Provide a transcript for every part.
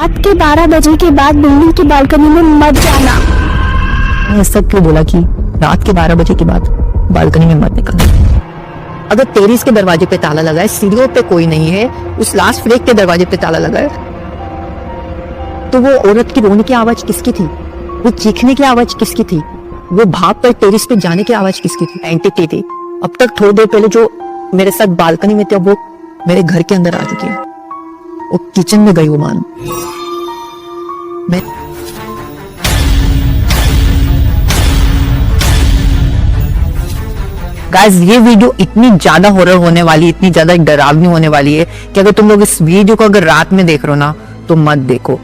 रात के 12 बजे के बाद बिल्डिंग की बालकनी में मत जाना। मैंने सब क्यों बोला कि रात के 12 बजे के बाद बालकनी में मत निकलना। अगर टेरेस के दरवाजे पे ताला लगा है, सीढ़ियों पे कोई नहीं है, उस लास्ट फ्लैग के दरवाजे पे ताला लगा है, तो वो औरत की रोने की आवाज किसकी थी? वो चीखने की आवाज किसकी थी? वो भाग कर टेरेस पे जाने की आवाज किसकी थी? एंटिटी थी। अब तक थोड़ी देर पहले जो मेरे साथ बालकनी में थे, वो मेरे घर के अंदर आ चुकी है। वो किचन में गई, वो मानो मैं गाइस, ये वीडियो इतनी ज्यादा हॉरर होने वाली, इतनी ज्यादा डरावनी होने वाली है कि अगर तुम लोग इस वीडियो को अगर रात में देख रहे हो ना, तो मत देखो।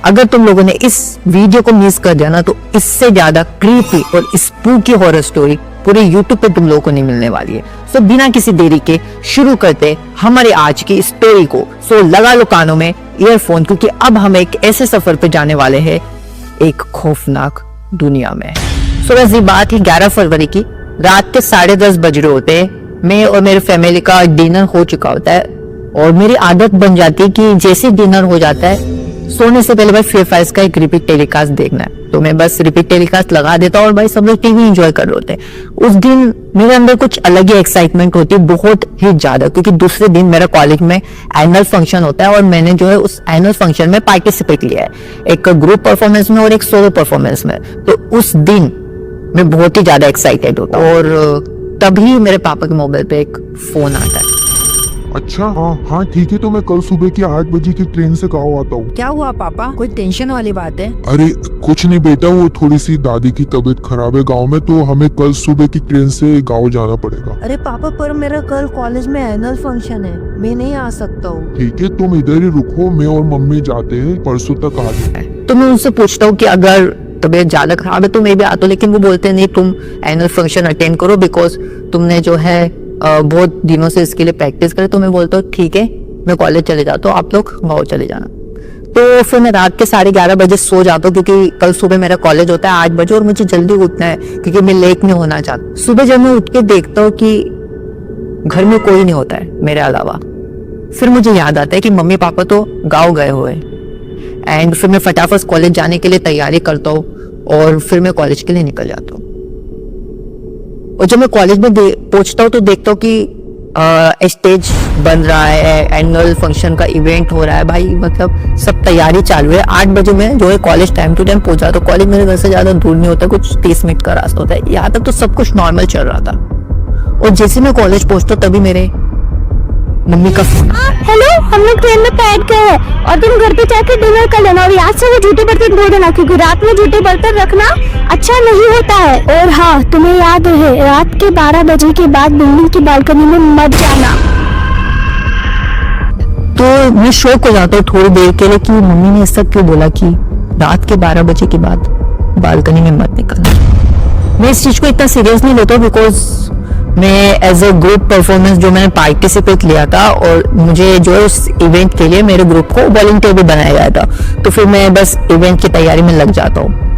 अगर तुम लोगों ने इस वीडियो को मिस कर दिया ना, तो इससे ज्यादा क्रीपी और स्पूकी हॉरर स्टोरी पूरे यूट्यूब पे तुम लोगों को नहीं मिलने वाली है। सो बिना किसी देरी के शुरू करते हमारे आज की स्टोरी को। सो लगा लो कानों में ईयरफोन, क्योंकि अब हम एक ऐसे सफर पे जाने वाले हैं, एक खौफनाक दुनिया में। सो वैसे बात है 11 फरवरी की, रात के 10:30 बज रहे होते हैं। मैं और मेरे फैमिली का डिनर हो चुका होता है और मेरी आदत बन जाती है कि जैसे डिनर हो जाता है, सोने से पहले भाई फ्री फायर का एक रिपीट टेलीकास्ट देखना है। तो मैं बस रिपीट टेलीकास्ट लगा देता हूँ और भाई सब लोग टीवी एंजॉय कर रहे होते हैं। उस दिन मेरे अंदर कुछ अलग ही एक्साइटमेंट होती है, बहुत ही ज्यादा, क्योंकि दूसरे दिन मेरा कॉलेज में एनुअल फंक्शन होता है और मैंने जो है उस एनुअल फंक्शन में पार्टिसिपेट लिया है, एक ग्रुप परफॉर्मेंस में और एक सोलो परफॉर्मेंस में। तो उस दिन मैं बहुत ही ज्यादा एक्साइटेड होता हूँ और तभी मेरे पापा के मोबाइल पे एक फोन आता है। अच्छा हाँ ठीक है, तो मैं कल सुबह की 8 बजे की ट्रेन से गाँव आता हूँ। क्या हुआ पापा, कोई टेंशन वाली बात है? अरे कुछ नहीं बेटा, वो थोड़ी सी दादी की तबीयत खराब है गांव में, तो हमें कल सुबह की ट्रेन से गांव जाना पड़ेगा। अरे पापा, पर मेरा कल कॉलेज में एनुअल फंक्शन है, मैं नहीं आ सकता हूँ। ठीक है, तुम इधर ही रुको, मैं और मम्मी जाते हैं, परसों तक आ जाए। तो मैं उनसे पूछता हूँ कि अगर तबीयत ज्यादा खराब है तो मैं भी आता हूँ, लेकिन वो बोलते नहीं, तुम एनुअल फंक्शन अटेंड करो, बिकॉज तुमने जो है बहुत दिनों से इसके लिए प्रैक्टिस करे। तो मैं बोलता हूँ ठीक है, मैं कॉलेज चले जाता हूँ, आप लोग गाँव चले जाना। तो फिर मैं रात के 11:30 बजे सो जाता हूँ, क्योंकि कल सुबह मेरा कॉलेज होता है 8 बजे और मुझे जल्दी उठना है, क्योंकि मैं लेट नहीं होना चाहता। सुबह जब मैं उठ के देखता हूँ कि घर में कोई नहीं होता है मेरे अलावा, फिर मुझे याद आता है कि मम्मी पापा तो गाँव गए हुए। एंड फिर मैं फटाफट कॉलेज जाने के लिए तैयारी करता हूँ और फिर मैं कॉलेज के लिए निकल जाता हूँ। और जब मैं कॉलेज में पहुंचता हूँ तो देखता हूँ कि स्टेज बन रहा है, एनुअल फंक्शन का इवेंट हो रहा है, भाई मतलब सब तैयारी चालू है। 8 बजे में जो है कॉलेज टाइम टू टाइम पहुंचा, तो कॉलेज मेरे घर से ज्यादा दूर नहीं होता, कुछ 30 मिनट का रास्ता होता है। यहाँ तक तो सब कुछ नॉर्मल चल रहा था और जैसे मैं कॉलेज पहुंचता तभी मेरे मम्मी का फोन। हेलो, हम लोग ट्रेन में बैठ गए हैं और तुम घर पे जाकर डिनर कर लेना, और याद से वो झूठे बर्तन धो देना, क्योंकि रात में झूठे बर्तन रखना अच्छा नहीं होता है। और हाँ, तुम्हें याद है रात के 12 बजे के बाद बिल्डिंग की बालकनी में मत जाना। तो मैं शॉक हो जाता हूँ थोड़ी देर के लिए कि मम्मी ने ऐसा क्यों बोला कि रात के 12 बजे के बाद बालकनी में मत निकलना। मैं इस चीज को इतना सीरियस नहीं लेता, बिकॉज मैं एज अ ग्रुप परफॉर्मेंस जो मैंने पार्टिसिपेट लिया था और मुझे जो है उस इवेंट के लिए मेरे ग्रुप को वॉलंटियर भी बनाया गया था, तो फिर मैं बस इवेंट की तैयारी में लग जाता हूँ।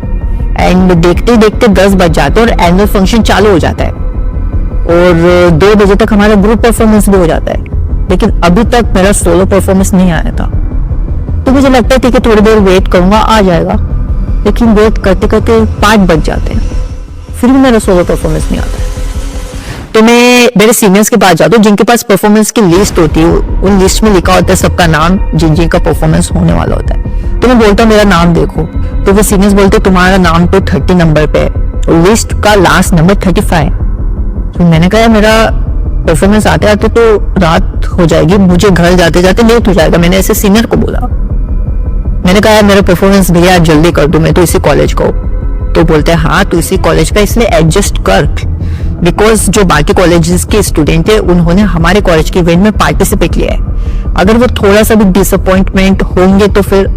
एंड देखते देखते 10 बज जाते हैं और एनुअल फंक्शन चालू हो जाता है और 2 बजे तक हमारा ग्रुप परफॉर्मेंस भी हो जाता है, लेकिन अभी तक मेरा सोलो परफॉर्मेंस नहीं आया था। तो मुझे लगता है कि थोड़ी देर वेट करूंगा, आ जाएगा, लेकिन वेट करते करते 5 बज जाते हैं, फिर भी मेरा सोलो परफॉर्मेंस नहीं आता है। तो मैं मेरे सीनियर्स के पास जाता हूँ, जिनके पास परफॉर्मेंस की लिस्ट होती है, उन लिस्ट में लिखा होता है सबका नाम, जिन जिन का परफॉर्मेंस होने वाला होता है। तो मैं बोलता हूँ मेरा नाम देखो, तो वो सीनियर्स बोलते तुम्हारा नाम तो 30 नंबर पे है, लिस्ट का लास्ट नंबर 35। तो मैंने कहा मेरा परफॉर्मेंस आते आते तो रात हो जाएगी, मुझे घर जाते जाते लेट हो जाएगा। मैंने ऐसे सीनियर को बोला, मैंने कहा मेरा परफॉर्मेंस भैया जल्दी कर दो, मैं तो इसी कॉलेज को। तो बोलते हैं हाँ तो इसी कॉलेज का, इसलिए एडजस्ट कर, बिकॉज जो बाकी कॉलेजेस के स्टूडेंट है उन्होंने हमारे कॉलेज के इवेंट में पार्टिसिपेट लिया है। अगर वो थोड़ा सा भी डिसअपॉइंटमेंट होंगे तो फिर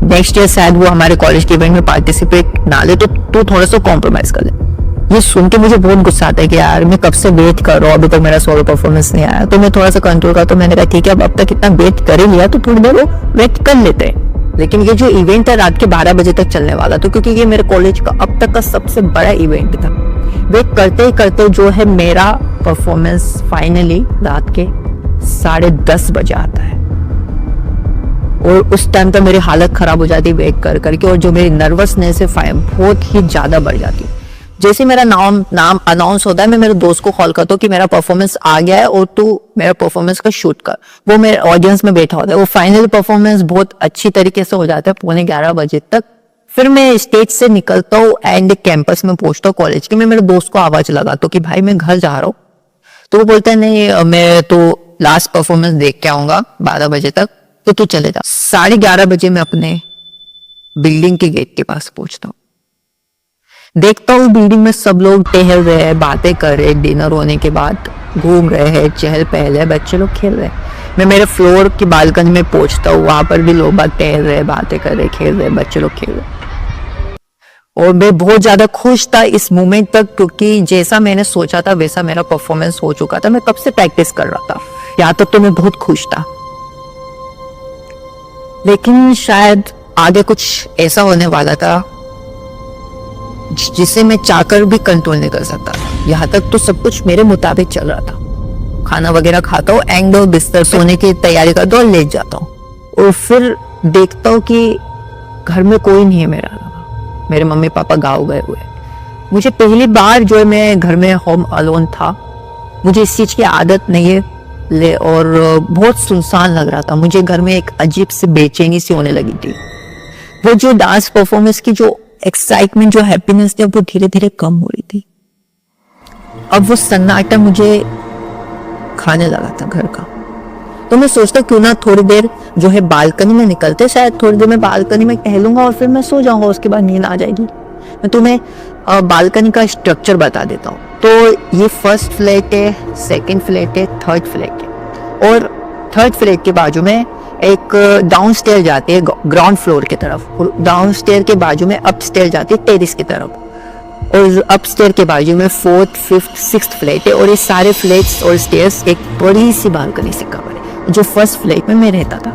नेक्स्ट ईयर शायद वो हमारे कॉलेज के इवेंट में पार्टिसिपेट ना ले, तो थोड़ा सा कॉम्प्रोमाइज कर ले। ये सुन के मुझे बहुत गुस्सा आता है कि यार मैं कब से वेट कर रहा हूँ, अभी तक मेरा सोलो परफॉर्मेंस नहीं आया। तो मैं थोड़ा सा कंट्रोल करता हूँ, मैंने कहा ठीक है अब तक इतना वेट कर ही लिया तो थोड़ी देर वो वेट कर लेते हैं। लेकिन ये जो इवेंट है रात के 12 बजे तक चलने वाला था, क्योंकि ये मेरे कॉलेज का अब तक का सबसे बड़ा इवेंट था। वेट करते ही करते जो है मेरा परफॉर्मेंस फाइनली रात के 10:30 बजे आता है। और उस टाइम तक मेरी हालत खराब हो जाती वेट कर करके, और जो मेरी नर्वसनेस है बहुत ही ज्यादा बढ़ जाती। जैसे मेरा नाम अनाउंस होता है, मैं मेरे दोस्त को कॉल करता हूँ कि मेरा परफॉर्मेंस आ गया है और तू मेरा परफॉर्मेंस का शूट कर। वो मेरे ऑडियंस में बैठा होता है। वो फाइनल परफॉर्मेंस बहुत अच्छी तरीके से हो जाता है 11:15 बजे तक। फिर मैं स्टेज से निकलता हूँ एंड कैंपस में पहुंचता हूँ कॉलेज के। मैं मेरे दोस्त को आवाज लगाता हूँ कि भाई मैं घर जा रहा हूँ। तो वो बोलता है नहीं, मैं तो लास्ट परफॉर्मेंस देख के आऊंगा 12 बजे तक, तो तू चले जा। 11:30 बजे मैं अपने बिल्डिंग के गेट के पास पहुंचता हूँ। देखता हूँ बिल्डिंग में सब लोग टहल रहे हैं, बातें कर रहे हैं, डिनर होने के बाद घूम रहे हैं, चहल पहल है, बच्चे लोग खेल रहे हैं। मैं मेरे फ्लोर की बालकनी में पहुंचता हूँ, वहां पर भी लोग बात टहल रहे हैं, बातें कर रहे, खेल रहे, बच्चे लोग खेल रहे। और मैं बहुत ज्यादा खुश था इस मोमेंट तक, क्योंकि जैसा मैंने सोचा था वैसा मेरा परफॉर्मेंस हो चुका था। मैं कब से प्रैक्टिस कर रहा था, यहाँ तक तो मैं बहुत खुश था। लेकिन शायद आगे कुछ ऐसा होने वाला था जिसे मैं चाहकर भी कंट्रोल नहीं कर सकता। यहाँ तक तो सब कुछ मेरे मुताबिक चल रहा था। खाना वगैरह खाता हूँ, एंड बिस्तर सोने की तैयारी करता हूँ, लेट जाता हूँ। और फिर देखता हूँ कि घर में कोई नहीं है मेरे अलावा। मेरे मम्मी पापा गाँव गए हुए। मुझे पहली बार जो है मैं घर में होम अलोन था। मुझे इस चीज की आदत नहीं है और बहुत सुनसान लग रहा था। मुझे घर में एक अजीब सी बेचैनी सी होने लगी थी। वो जो डांस परफॉर्मेंस की जो एक्साइटमेंट, जो हैप्पीनेस थी, वो धीरे धीरे कम हो रही थी। अब वो सन्नाटा मुझे खाने लगा था घर का। तो मैं सोचता क्यों ना थोड़ी देर जो है बालकनी में निकलते, शायद थोड़ी देर मैं बालकनी में टहलूंगा और फिर मैं सो जाऊंगा, उसके बाद नींद आ जाएगी। मैं तुम्हें बालकनी का स्ट्रक्चर बता देता हूँ। तो ये फर्स्ट फ्लैट है, सेकंड फ्लैट है, थर्ड फ्लैट है, और थर्ड फ्लैट के बाजू में एक डाउन स्टेयर जाती है ग्राउंड फ्लोर की तरफ, और डाउन स्टेयर के बाजू में अप स्टेयर जाती है टेरेस की तरफ, और अप स्टेयर के बाजू में 4th, 5th, 6th फ्लैट है। और ये सारे फ्लैट्स और स्टेयर्स एक बड़ी सी बालकनी से कवर है, जो फर्स्ट फ्लैट में मैं रहता था।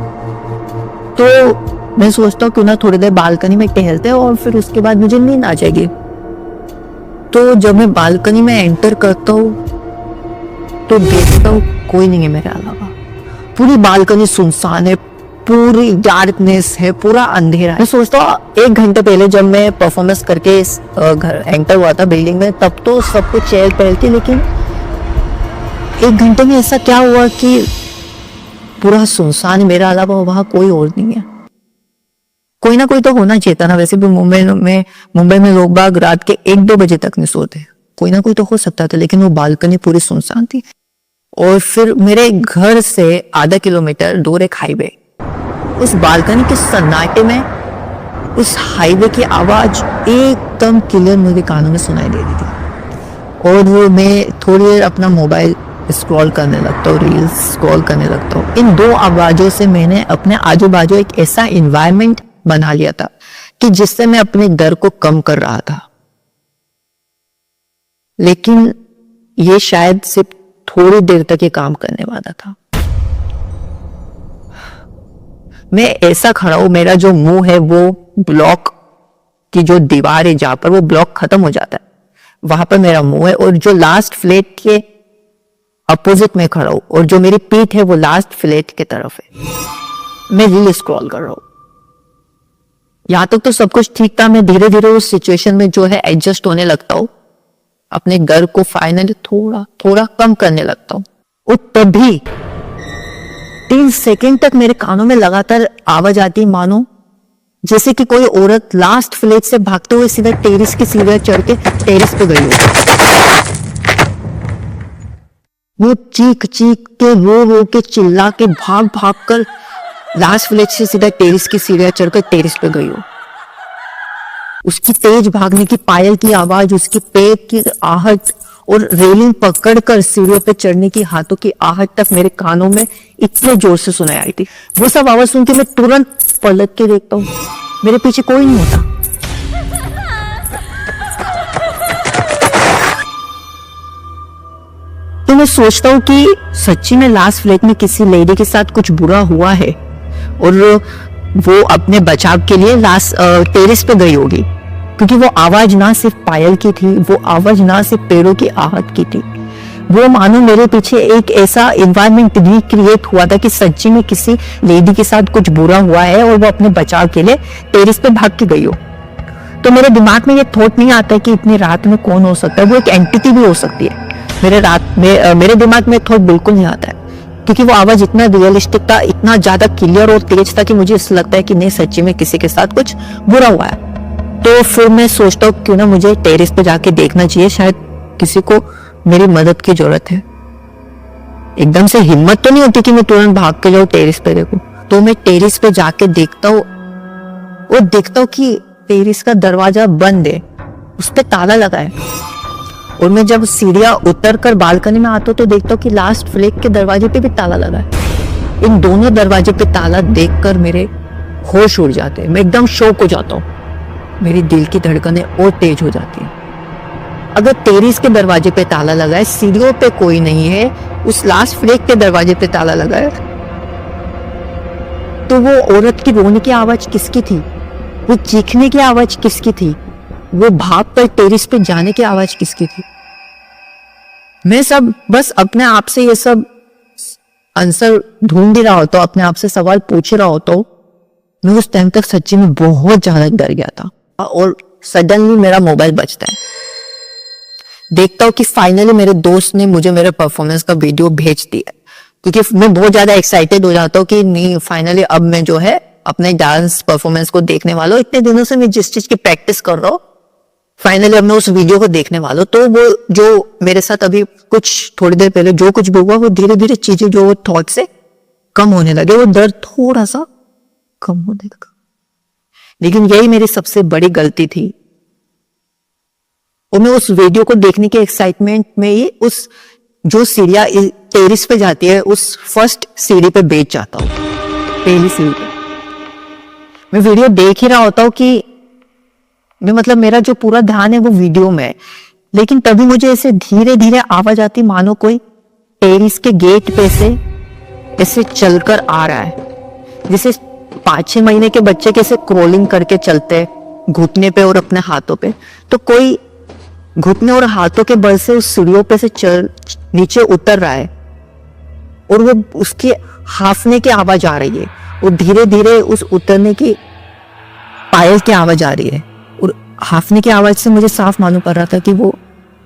तो मैं सोचता हूँ क्यों ना थोड़ी देर बालकनी में टहलते हैं और फिर उसके बाद मुझे नींद आ जाएगी। तो जब मैं बालकनी में एंटर करता हूँ तो देखता हूँ कोई नहीं है मेरे अलावा। पूरी बालकनी सुनसान है, पूरी डार्कनेस है, पूरा अंधेरा है। मैं सोचता हूँ 1 घंटे पहले जब मैं परफॉर्मेंस करके इस घर एंटर हुआ था बिल्डिंग में, तब तो सब कुछ चहल पहल थी, लेकिन 1 घंटे में ऐसा क्या हुआ कि पूरा सुनसान, मेरा अलावा वहां कोई और नहीं है। कोई ना कोई तो होना चाहिए था ना। वैसे भी मुंबई में लोग बाग रात के 1-2 बजे तक नहीं सोते। कोई ना कोई तो हो सकता था, लेकिन वो बालकनी पूरी सुनसान थी। और फिर मेरे घर से आधा किलोमीटर दूर एक हाईवे, उस बालकनी के सन्नाटे में उस हाईवे की आवाज एकदम क्लियर मेरे कानों में सुनाई दे रही थी। और मैं थोड़ी देर अपना मोबाइल स्क्रॉल करने लगता हूँ, रील्स स्क्रॉल करने लगता हूँ। इन 2 आवाजों से मैंने अपने आजू बाजू एक ऐसा इन्वायरमेंट बना लिया था कि जिससे मैं अपने डर को कम कर रहा था। लेकिन ये शायद सिर्फ थोड़ी देर तक ये काम करने वाला था। मैं ऐसा खड़ा हूं, मेरा जो मुंह है वो ब्लॉक की जो दीवार है जहां पर वो ब्लॉक खत्म हो जाता है, वहां पर मेरा मुंह है। और जो लास्ट फ्लैट के अपोजिट में खड़ा हूं, और जो मेरी पीठ है वो लास्ट फ्लैट की तरफ है। मैं रील स्क्रॉल कर रहा हूं। यहां तक तो सब कुछ ठीक था। मैं धीरे धीरे उस सिचुएशन में जो है एडजस्ट होने लगता हूं, अपने घर को फाइनली थोड़ा थोड़ा कम करने लगता हूं। और तभी 3 सेकंड तक मेरे कानों में लगातार आवाज आती, मानो जैसे कि कोई औरत लास्ट फ्लैट से भागते हुए सीधा टेरेस की सीढ़ियां चढ़ के टेरेस पे गई हो। वो चीख चीख के, रो रो के, चिल्ला के, भाग भाग कर लास्ट फ्लैट से सीधा टेरेस की सीढ़ियां चढ़कर टेरेस पे गई हो। उसकी तेज भागने की पायल की आवाज, उसकी पैर की आहट और रेलिंग पकड़कर सीढ़ियों पे चढ़ने की हाथों की आहट तक मेरे कानों में इतने जोर से सुनाई आई थी। वो सब आवाज सुन के मैं तुरंत पलट के देखता हूँ, मेरे पीछे कोई नहीं होता। तो मैं सोचता हूँ कि सच्ची में लास्ट फ्लैट में किसी लेडी के साथ कुछ बुरा हुआ है और वो अपने बचाव के लिए लास्ट टेरेस पे गई होगी, क्योंकि वो आवाज ना सिर्फ पायल की थी, वो आवाज ना सिर्फ पैरों की आहट की थी, वो मानो मेरे पीछे एक ऐसा इन्वायरमेंट रिक्रिएट हुआ था कि सच्ची में किसी लेडी के साथ कुछ बुरा हुआ है और वो अपने बचाव के लिए टेरेस पे भाग के गई हो। तो मेरे दिमाग में ये थॉट नहीं आता है कि इतनी रात में कौन हो सकता है, वो एक एंटिटी भी हो सकती है। मेरे दिमाग में थॉट बिल्कुल नहीं आता है, क्योंकि वो आवाज इतना रियलिस्टिक था, इतना ज्यादा क्लियर और तेज था कि मुझे ऐसा लगता है कि नहीं सच्ची में किसी के साथ कुछ बुरा हुआ है। तो फिर मैं सोचता हूँ क्यों ना मुझे टेरेस पे जाके देखना चाहिए, शायद किसी को मेरी मदद की जरूरत है। एकदम से हिम्मत तो नहीं होती कि मैं तुरंत भाग के जाऊँ टेरेस पे देखूं। तो मैं टेरेस पे जाके देखता हूँ और देखता हूँ कि टेरेस का दरवाजा बंद है, उस पे ताला लगा है। और मैं जब सीढ़ियां उतर कर बालकनी में आता हूँ तो देखता हूँ कि लास्ट फ्लैग के दरवाजे पे भी ताला लगा है। इन दोनों दरवाजे पे ताला देखकर मेरे होश उड़ जाते हैं, मैं एकदम शॉक हो जाता हूँ, मेरी दिल की धड़कनें और तेज हो जाती है। अगर टेरेस के दरवाजे पे ताला लगा है, सीढ़ियों पे कोई नहीं है, उस लास्ट फ्लैग के दरवाजे पे ताला लगा है, तो वो औरत की रोने की आवाज किसकी थी? वो चीखने की आवाज किसकी थी? वो भाग कर टेरेस पे जाने की आवाज किसकी थी? मैं सब बस अपने आप से ये सब आंसर ढूंढ ही रहा होता हूँ, अपने आप से सवाल पूछ रहा होता हूँ। मैं उस टाइम तक सच्ची में बहुत ज्यादा डर गया था। और सडनली मेरा मोबाइल बजता है, देखता हूँ कि फाइनली मेरे दोस्त ने मुझे मेरे परफॉर्मेंस का वीडियो भेज दिया, क्योंकि मैं बहुत ज्यादा एक्साइटेड हो जाता हूँ कि नहीं फाइनली अब मैं जो है अपने डांस परफॉर्मेंस को देखने वाला हूँ। इतने दिनों से मैं जिस चीज की प्रैक्टिस कर रहा हूँ, फाइनली अब मैं उस वीडियो को देखने वाला हूँ। तो वो जो मेरे साथ अभी कुछ थोड़ी देर पहले जो कुछ भी हुआ, वो धीरे धीरे चीजें जो वो थॉट से कम होने लगे, वो दर्द थोड़ा सा कम होने लगा। लेकिन यही मेरी सबसे बड़ी गलती थी, और मैं उस वीडियो को देखने के एक्साइटमेंट में ही उस जो सीढ़ियां टेरेस पे जाती है उस फर्स्ट सीढ़ी पे बैठ जाता हूँ, पहली सीढ़ी पे। मैं वीडियो देख ही रहा होता हूँ कि मैं मतलब मेरा जो पूरा ध्यान है वो वीडियो में है, लेकिन तभी मुझे ऐसे धीरे धीरे आवाज आती मानो कोई टेरेस के गेट पे से ऐसे चलकर आ रहा है, जैसे 5-6 महीने के बच्चे कैसे क्रोलिंग करके चलते घुटने पे और अपने हाथों पे, तो कोई घुटने और हाथों के बल से उस सीढ़ियों पे से चल नीचे उतर रहा है, और वो उसके हाफने की आवाज आ रही है, और धीरे धीरे उस उतरने की पायल की आवाज आ रही है, और हाफने की आवाज से मुझे साफ मालूम पड़ रहा था कि वो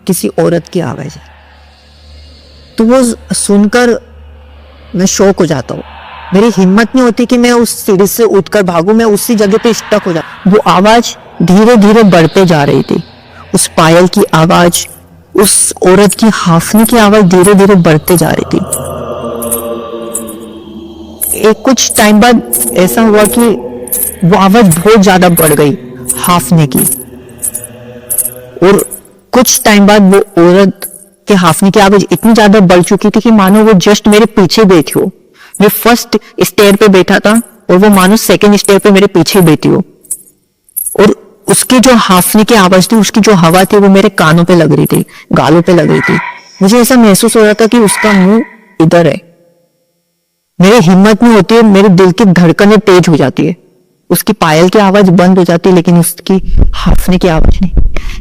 किसी औरत की आवाज है। तो वो सुनकर मैं शॉक हो जाता हूँ, मेरी हिम्मत नहीं होती कि मैं उस सीढ़ी से उठकर भागूं, मैं उसी जगह पे स्टक हो जाता। वो आवाज धीरे धीरे बढ़ते जा रही थी, उस पायल की आवाज, उस औरत की हाफने की आवाज धीरे धीरे बढ़ते जा रही थी। एक कुछ टाइम बाद ऐसा हुआ कि वो आवाज बहुत ज्यादा बढ़ गई हाफने की, और कुछ टाइम बाद वो औरत के हाफने की आवाज इतनी ज्यादा बढ़ चुकी थी कि मानो वो जस्ट मेरे पीछे बैठी हो। मैं फर्स्ट स्टेयर पे बैठा था और वो मानो सेकंड स्टेयर पे मेरे पीछे बैठी हो, और उसकी जो हाफने की आवाज थी, उसकी जो हवा थी, वो मेरे कानों पे लग रही थी, गालों पे लग रही थी। मुझे ऐसा महसूस हो रहा था कि उसका मुंह इधर है। मेरी हिम्मत नहीं होती है, मेरे दिल की धड़कनें तेज हो जाती है, उसकी पायल की आवाज बंद हो जाती है, लेकिन उसकी हाफने की आवाज नहीं।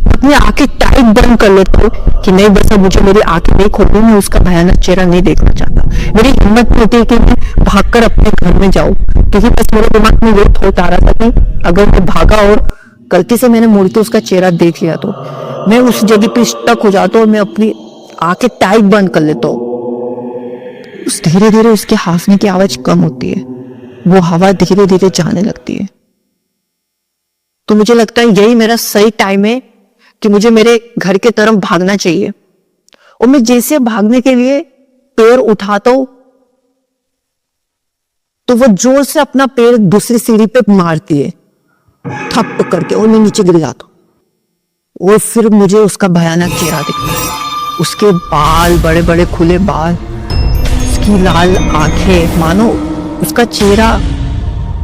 अपनी आंखें टाइट बंद कर लेता हूँ कि नहीं बस अब मुझे मेरी आंखें नहीं खोलनी, मैं उसका भयानक चेहरा नहीं देखना चाहता। मेरी हिम्मत नहीं होती है कि मैं भागकर अपने घर में जाऊं, क्योंकि बस मेरे दिमाग में ये थॉट आ रहा था कि अगर मैं भागा और गलती से मैंने मुड़ के उसका चेहरा देख लिया तो मैं उस जगह पे स्टक हो जाता हूँ, और मैं अपनी आंखें टाइट बंद कर लेता हूँ। धीरे धीरे उसके हाफने की आवाज कम होती है, वो हवा धीरे धीरे जाने लगती है। तो मुझे लगता है यही मेरा सही टाइम है कि मुझे मेरे घर के तरफ भागना चाहिए। और मैं जैसे भागने के लिए पैर उठाता हूं तो वो जोर से अपना पैर दूसरी सीढ़ी पे मारती है थप करके, और मैं नीचे गिर जाता हूं। और फिर मुझे उसका भयानक चेहरा दिखता है, उसके बाल बड़े बड़े खुले बाल, उसकी लाल आंखें, मानो उसका चेहरा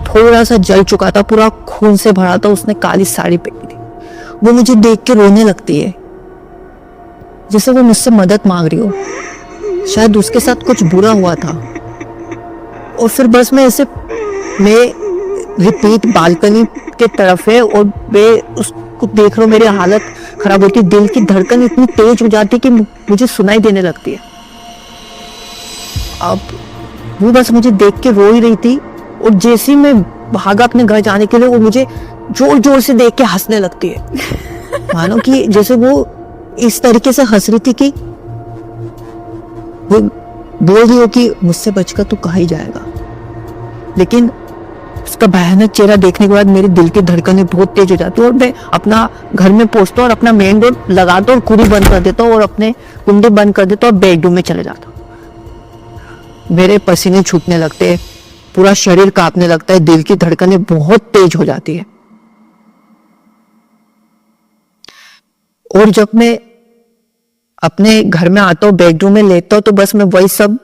थोड़ा सा जल चुका था, पूरा खून से भरा था। उसने काली साड़ी पहनी थी। वो मुझे देख के रोने लगती है, जैसे वो मुझसे मदद मांग रही हो, शायद उसके साथ कुछ बुरा हुआ था। और फिर बस मैं रिपीट बालकनी के तरफ है, और मैं उसको देख रहा हूँ, मेरी हालत खराब होती है, दिल की धड़कन इतनी तेज हो जाती है कि मुझे सुनाई देने लगती है। अब वो बस मुझे देख के रो ही रही थी, और जैसे ही मैं भागा अपने घर जाने के लिए, वो मुझे जोर जोर से देख के हंसने लगती है। मानो कि जैसे वो इस तरीके से हंस रही थी कि वो बोल रही हो कि मुझसे बचकर तू कहाँ ही जाएगा। लेकिन उसका भयानक चेहरा देखने के बाद मेरे दिल की धड़कनें बहुत तेज हो जाती है, और मैं अपना घर में पहुंचता हूँ और अपना मेन डोर लगाता हूँ और कुंडी बंद कर देता हूँ, और अपने कुंडी बंद कर देता हूँ और बेडरूम में चले जाता हूँ। मेरे पसीने छूटने लगते हैं, पूरा शरीर कांपने लगता है, दिल की धड़कनें बहुत तेज हो जाती है। और जब मैं अपने घर में आता हूँ, बेडरूम में लेता हूँ, तो बस मैं वही सब,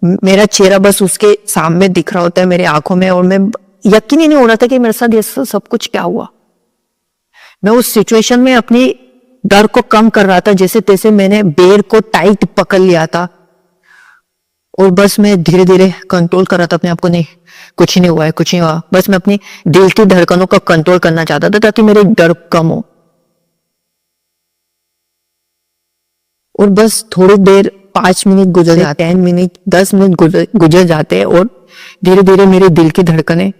मेरा चेहरा बस उसके सामने दिख रहा होता है मेरी आंखों में, और मैं यकीन ही नहीं हो रहा था कि मेरे साथ ये सब कुछ क्या हुआ। मैं उस सिचुएशन में अपनी डर को कम कर रहा था, जैसे तैसे मैंने बेर को टाइट पकड़ लिया था, और बस मैं धीरे धीरे कंट्रोल कर रहा था अपने आप को। नहीं, कुछ नहीं हुआ है, कुछ नहीं हुआ। बस मैं अपनी दिल की धड़कनों का कंट्रोल करना चाहता था ताकि मेरे डर कम हो। और बस थोड़ी देर, 5 मिनट गुजर जाते, 10 मिनट, 10 मिनट गुजर जाते हैं, और धीरे धीरे मेरे दिल की धड़कनें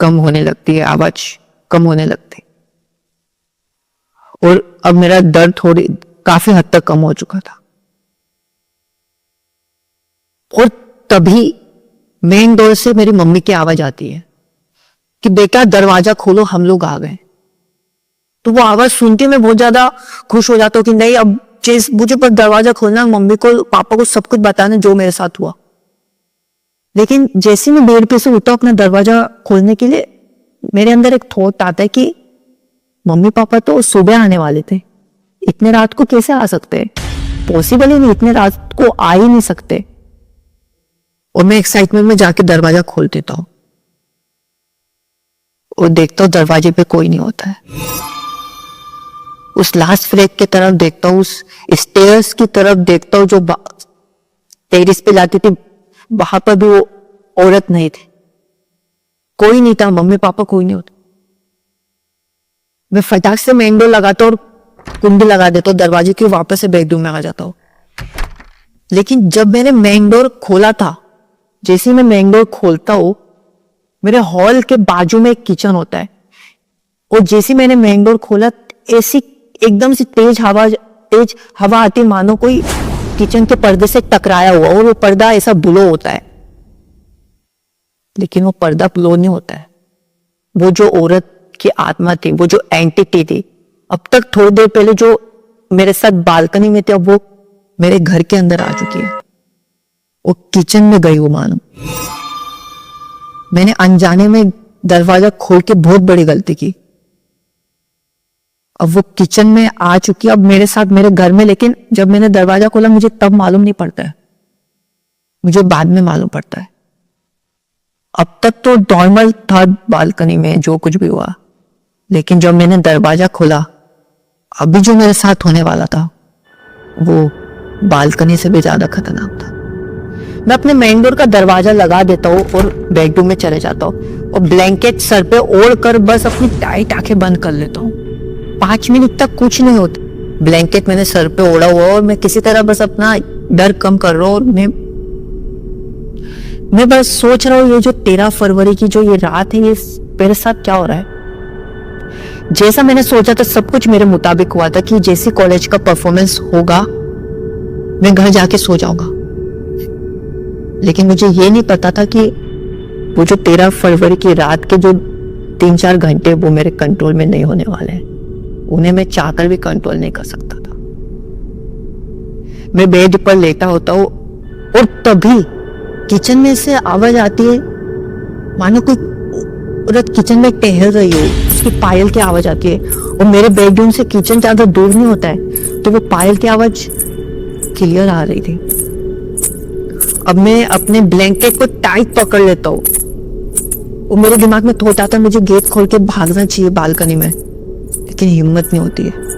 कम होने लगती है, आवाज कम होने लगती, और अब मेरा दर्द काफी हद तक कम हो चुका था। और तभी मेन डोर से मेरी मम्मी की आवाज आती है कि बेटा दरवाजा खोलो, हम लोग आ गए। तो वो आवाज सुन के मैं बहुत ज्यादा खुश हो जाता हूँ कि नहीं, अब मुझे पर दरवाजा खोलना, मम्मी को, पापा को सब कुछ बताना जो मेरे साथ हुआ। लेकिन जैसे मैं बेड पे से उठा अपना दरवाजा खोलने के लिए, मेरे अंदर एक थॉट आता है कि मम्मी पापा तो सुबह आने वाले थे, इतने रात को कैसे आ सकते हैं? पॉसिबल ही नहीं, इतने रात को आ ही नहीं सकते। और मैं एक्साइटमेंट में जाके दरवाजा खोल देता हूं और देखता हूं दरवाजे पे कोई नहीं होता है। उस लास्ट फ्लैग की तरफ देखता हूँ, उस स्टेयर्स की तरफ देखता हूँ जो टेरिस पे जाती थी, वहां पर भी वो औरत नहीं थी, कोई नहीं था, मम्मी पापा कोई नहीं होता। मैं फटाक से मेन डोर लगाता हूँ और कुंडी लगा देता हूँ दरवाजे की, वापस से बेडरूम में आ जाता हूँ। लेकिन जब मैंने मेन डोर खोला था, जैसे ही मैं मेन डोर खोलता हूँ, मेरे हॉल के बाजू में एक किचन होता है, और जैसे मैंने मेन डोर खोला, ऐसी एकदम से तेज हवा आती, मानो कोई किचन के पर्दे से टकराया हुआ, और वो पर्दा ऐसा ब्लो होता है। लेकिन वो पर्दा ब्लो नहीं होता है, वो जो औरत की आत्मा थी, वो जो एंटिटी थी, अब तक थोड़ी देर पहले जो मेरे साथ बालकनी में थी, अब वो मेरे घर के अंदर आ चुकी है। वो किचन में गई, वो मानो मैंने अनजाने में दरवाजा खोल के बहुत बड़ी गलती की। अब वो किचन में आ चुकी है, अब मेरे साथ मेरे घर में। लेकिन जब मैंने दरवाजा खोला, मुझे तब मालूम नहीं पड़ता है, मुझे बाद में मालूम पड़ता है। अब तक तो नॉर्मल था बालकनी में जो कुछ भी हुआ, लेकिन जब मैंने दरवाजा खोला, अभी जो मेरे साथ होने वाला था वो बालकनी से भी ज्यादा खतरनाक था। मैं अपने मेन डोर का दरवाजा लगा देता हूँ और बेडरूम में चले जाता हूँ, और ब्लैंकेट सर पे ओढ़ कर बस अपनी टाइट आंखें बंद कर लेता हूँ। 5 मिनट तक कुछ नहीं होता, ब्लैंकेट मैंने सर पे ओढ़ा हुआ और मैं किसी तरह बस अपना डर कम कर रहा हूँ। और मैं बस सोच रहा हूँ, ये जो 13 फरवरी की जो ये रात है, ये मेरे साथ क्या हो रहा है। जैसा मैंने सोचा था सब कुछ मेरे मुताबिक हुआ था कि जैसे कॉलेज का परफॉर्मेंस होगा मैं घर जाके सो जाऊंगा। लेकिन मुझे ये नहीं पता था कि वो जो 13 फरवरी की रात के जो 3-4 घंटे वो मेरे कंट्रोल में नहीं होने वाले हैं, उन्हें मैं चाहकर भी कंट्रोल नहीं कर सकता था। मैं बेड पर लेटा होता हूँ और तभी किचन में से आवाज आती है, मानो कोई औरत किचन में टहल रही हो, उसकी पायल की आवाज आती है। और मेरे बेडरूम से किचन ज्यादा दूर नहीं होता है, तो वो पायल की आवाज क्लियर आ रही थी। अब मैं अपने ब्लैंकेट को टाइट पकड़ लेता हूँ, और मेरे दिमाग में थॉट आता है मुझे गेट खोल के भागना चाहिए बालकनी में, लेकिन हिम्मत नहीं होती है।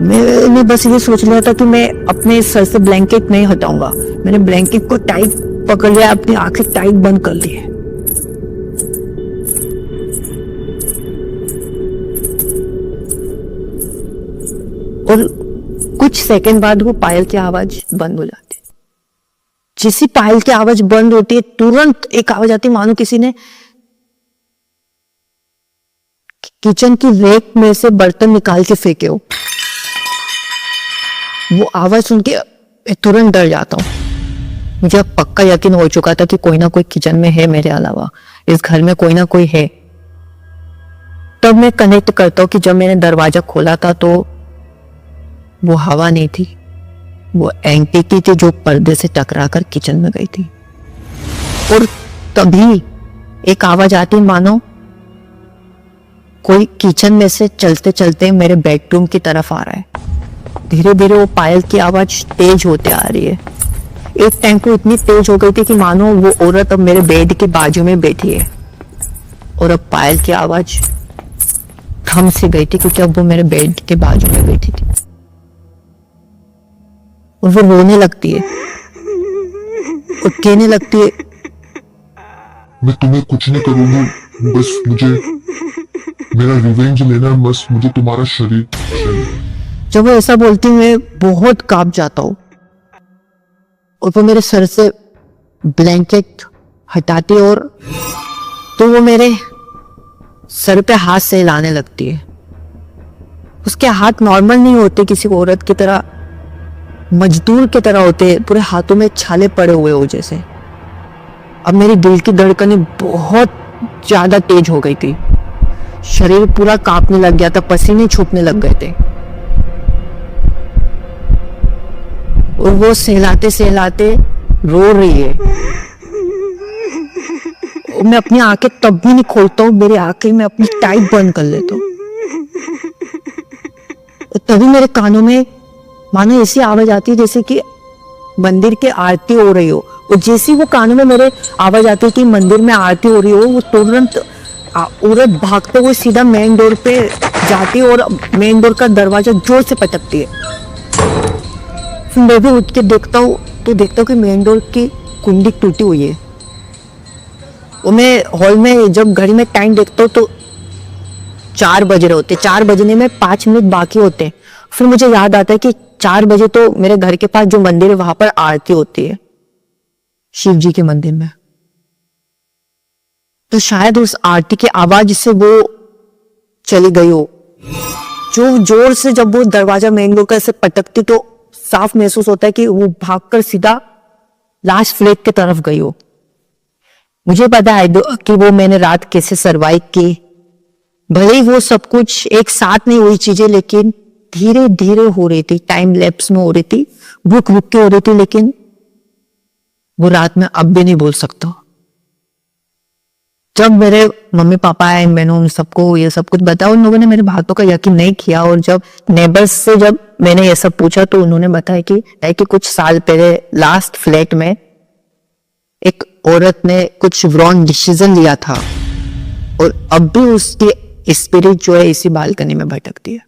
मैंने बस ये सोच लिया था कि मैं अपने सर से ब्लैंकेट नहीं हटाऊंगा। मैंने ब्लैंकेट को टाइट पकड़ लिया, अपनी आंखें टाइट बंद कर ली है। और कुछ सेकंड बाद वो पायल की आवाज बंद हो जाती है। जैसी पायल की आवाज बंद होती है तुरंत एक आवाज आती है मानो किसी ने किचन की रेक में से बर्तन निकाल के फेंके हो। वो आवाज सुन के तुरंत डर जाता हूँ। मुझे अब पक्का यकीन हो चुका था कि कोई ना कोई किचन में है मेरे अलावा, इस घर में कोई ना कोई है। तब मैं कनेक्ट करता हूँ कि जब मैंने दरवाजा खोला था तो वो हवा नहीं थी, वो एंटिटी थी जो पर्दे से टकराकर किचन में गई थी। और तभी एक आवाज आती मानो कोई किचन में से चलते चलते मेरे बेडरूम की तरफ आ रहा है। धीरे धीरे वो पायल की आवाज तेज होते आ रही है। एक टाइम को इतनी तेज हो गई थी कि मानो वो औरत अब मेरे बेड के बाजू में बैठी है। और अब पायल की आवाज थम सी गई थी क्योंकि अब वो मेरे बेड के बाजू में बैठी थी और वो रोने लगती है और कहने लगती है, मैं तुम्हें कुछ नहीं करूंगी, बस मुझे मेरा रिवेंज लेना है, बस मुझे तुम्हारा शरीर चाहिए। जब वो ऐसा बोलती मैं बहुत कांप जाता हूँ और वो मेरे सर से ब्लैंकेट हटाती और तो वो मेरे सर पे हाथ से हिलाने लगती है। उसके हाथ नॉर्मल नहीं होते, किसी औरत की तरह मजदूर की तरह होते, पूरे हाथों में छाले पड़े हुए हो जैसे। अब मेरी दिल की धड़कनें बहुत ज्यादा तेज हो गई थी, शरीर पूरा कांपने लग गया था, पसीने छूटने लग गए थे। और वो सहलाते सहलाते रो रही है और मैं अपनी आंखें तब भी नहीं खोलता हूँ, मेरी आंखें मैं अपनी टाइट बंद कर लेता हूँ। तभी मेरे कानों में मानो ऐसी आवाज आती है जैसे कि मंदिर के आरती हो रही हो। और जैसी वो कानों में मेरे आवाज आती है कि मंदिर में आरती हो रही हो, वो तुरंत औरत भागते हुए सीधा मेन डोर पे जाती है और मेन डोर का दरवाजा जोर से पटकती है। फिर मैं भी उठ के देखता हूँ तो देखता हूँ कि मेन डोर की कुंडी टूटी हुई है। और मैं हॉल में जब घड़ी में टाइम देखता हूँ तो 4 बज रहे होते, 4 बजने में 5 मिनट बाकी होते हैं। फिर मुझे याद आता है कि 4 बजे तो मेरे घर के पास जो मंदिर है वहां पर आरती होती है, शिव जी के मंदिर में। तो शायद उस आरती की आवाज से वो चली गई हो। जो जोर से जब वो दरवाजा मेन डोर का से पटकती तो साफ महसूस होता है कि वो भागकर सीधा लास्ट फ्लैट की तरफ गई हो। मुझे पता है कि वो मैंने रात कैसे सरवाइव की। भले ही वो सब कुछ एक साथ नहीं हुई चीजें, लेकिन धीरे धीरे हो रही थी, टाइम लैप्स में हो रही थी, रुक रुक के हो रही थी। लेकिन वो रात में अब भी नहीं बोल सकता। जब मेरे मम्मी पापा आए, मैंने उन सबको ये सब कुछ बताया, उन लोगों ने मेरी बातों का यकीन नहीं किया। और जब नेबर्स से जब मैंने ये सब पूछा तो उन्होंने बताया कि कुछ साल पहले लास्ट फ्लैट में एक औरत ने कुछ रॉन्ग डिसीजन लिया था और अब भी उसकी स्पिरिट जो है इसी बालकनी में भटकती है।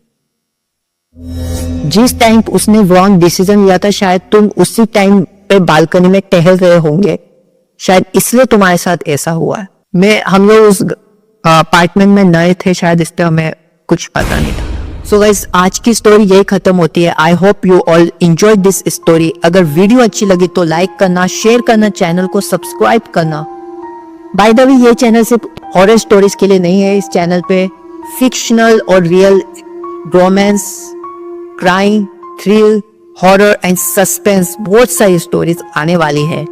जिस टाइम उसने रॉन्ग डिसीजन लिया था शायद तुम उसी टाइम पे बालकनी में टहल रहे होंगे, शायद इसलिए तुम्हारे साथ ऐसा हुआ है। हम लोग उस अपार्टमेंट में नए थे, शायद इसलिए हमें कुछ पता नहीं था। सो गाइस, आज की स्टोरी यही खत्म होती है। I hope you all enjoyed this story. अगर वीडियो अच्छी लगी तो लाइक करना, शेयर करना, चैनल को सब्सक्राइब करना। बाय द वे, ये चैनल सिर्फ हॉरर स्टोरीज के लिए नहीं है। इस चैनल पे फिक्शनल और real romance, crime, thrill, horror and suspense बहुत सारी स्टोरीज आने वाली है।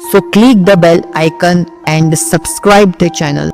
So click the bell icon and subscribe the channel.